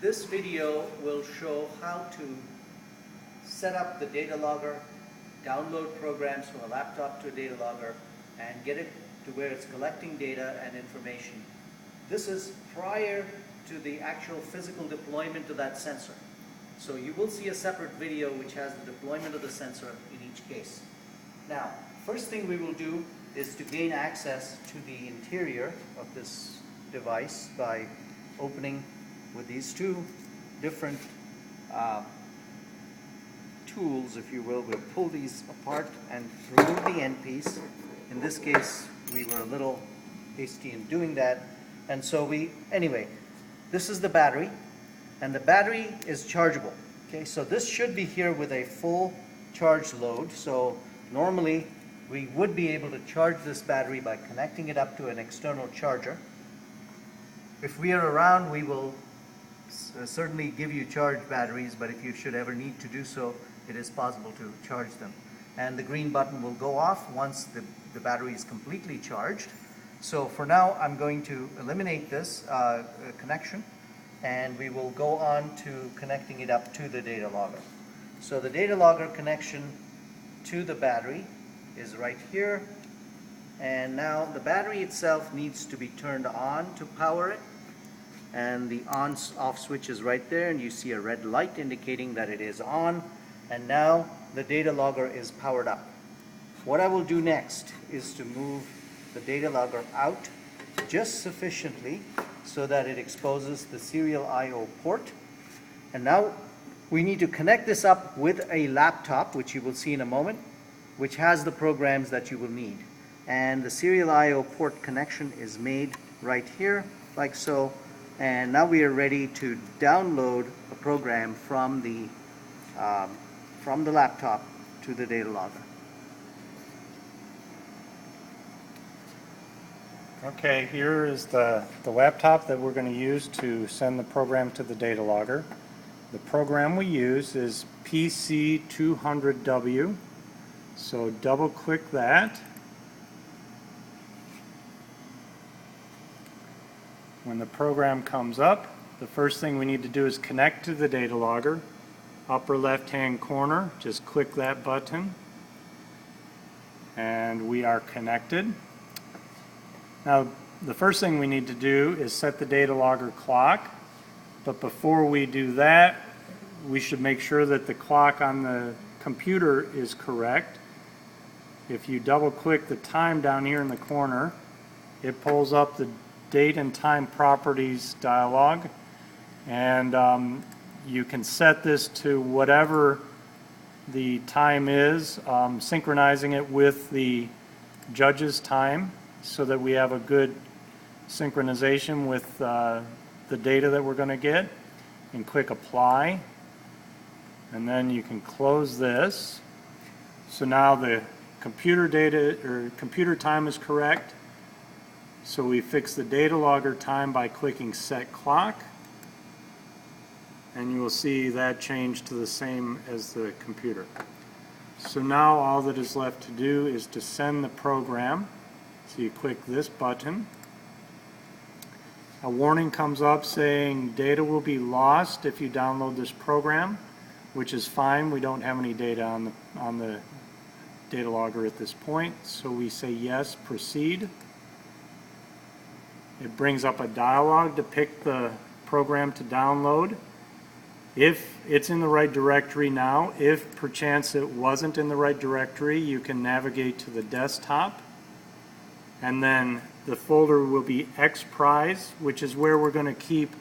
This video will show how to set up the Datalogger, download programs from a laptop to a Datalogger, and get it to where it's collecting data and information. This is prior to the actual physical deployment of that sensor. So you will see a separate video which has the deployment of the sensor in each case. Now, first thing we will do is to gain access to the interior of this device by opening with these two different tools, if you will. We'll pull these apart and remove the end piece. In this case, we were a little hasty in doing that. And so anyway, this is the battery, and the battery is chargeable. Okay, so this should be here with a full charge load. So normally we would be able to charge this battery by connecting it up to an external charger. If we are around, we will certainly give you charged batteries, but if you should ever need to do so, it is possible to charge them. And the green button will go off once the battery is completely charged. So for now, I'm going to eliminate this connection, and we will go on to connecting it up to the Datalogger. So the Datalogger connection to the battery is right here, and now the battery itself needs to be turned on to power it, and the on-off switch is right there, and you see a red light indicating that it is on, and now the Datalogger is powered up. What I will do next is to move the Datalogger out just sufficiently so that it exposes the serial I/O port, and now we need to connect this up with a laptop, which you will see in a moment, which has the programs that you will need. And the serial I/O port connection is made right here, like so. And now we are ready to download a program from the laptop to the Datalogger. Okay, here is the laptop that we're going to use to send the program to the Datalogger. The program we use is PC200W. So double click that. When the program comes up, the first thing we need to do is connect to the Datalogger. Upper left hand corner, just click that button, and we are connected. Now the first thing we need to do is set the Datalogger clock, but before we do that, we should make sure that the clock on the computer is correct. If you double click the time down here in the corner, it pulls up the date and time properties dialog, and you can set this to whatever the time is, synchronizing it with the judge's time so that we have a good synchronization with the data that we're going to get, and click apply, and then you can close this. So now the computer data or computer time is correct. So we fix the Datalogger time by clicking set clock, and you will see that change to the same as the computer. So now all that is left to do is to send the program. So you click this button. A warning comes up saying data will be lost if you download this program, which is fine. We don't have any data on the Datalogger at this point, so we say yes, proceed. It brings up a dialog to pick the program to download. If it's in the right directory now, if perchance it wasn't in the right directory, you can navigate to the desktop, and then the folder will be XPRIZE, which is where we're going to keep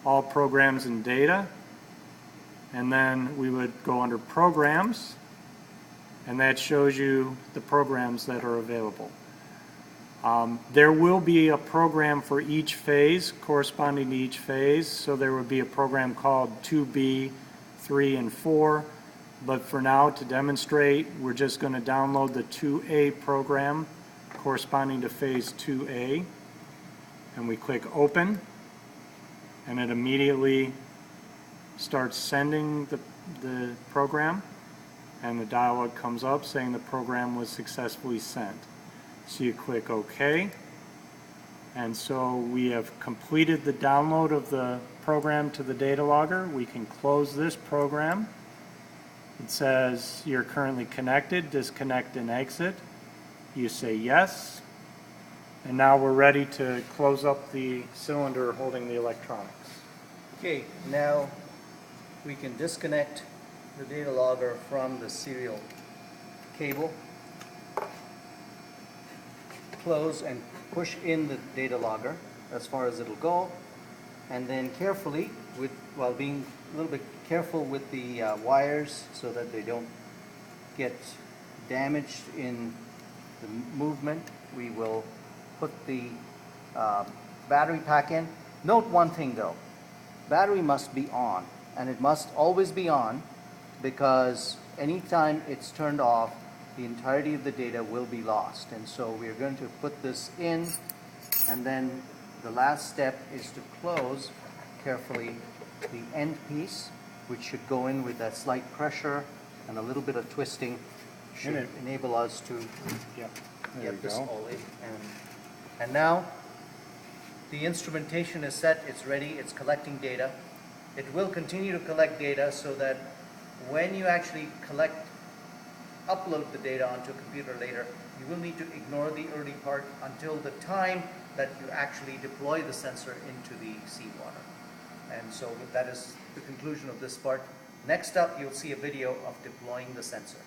all programs and data. And then we would go under Programs, and that shows you the programs that are available. There will be a program for each phase, corresponding to each phase. So there would be a program called 2B, 3, and 4. But for now, to demonstrate, we're just going to download the 2A program corresponding to phase 2A. And we click Open, and it immediately starts sending the program. And the dialog comes up saying the program was successfully sent. So you click OK, and so we have completed the download of the program to the data logger, we can close this program. It says you're currently connected, disconnect and exit. You say yes. And now we're ready to close up the cylinder holding the electronics. Okay, now we can disconnect the data logger from the serial cable. Close and push in the data logger as far as it'll go, and then carefully, while being a little bit careful with the wires so that they don't get damaged in the movement, we will put the battery pack in. Note one thing though, battery must be on, and it must always be on, because anytime it's turned off, the entirety of the data will be lost. And so we're going to put this in, and then the last step is to close carefully the end piece, which should go in with that slight pressure, and a little bit of twisting should enable us to get this all in. And now the instrumentation is set, it's ready, it's collecting data. It will continue to collect data so that when you actually upload the data onto a computer later, you will need to ignore the early part until the time that you actually deploy the sensor into the seawater. And so that is the conclusion of this part. Next up, you'll see a video of deploying the sensor.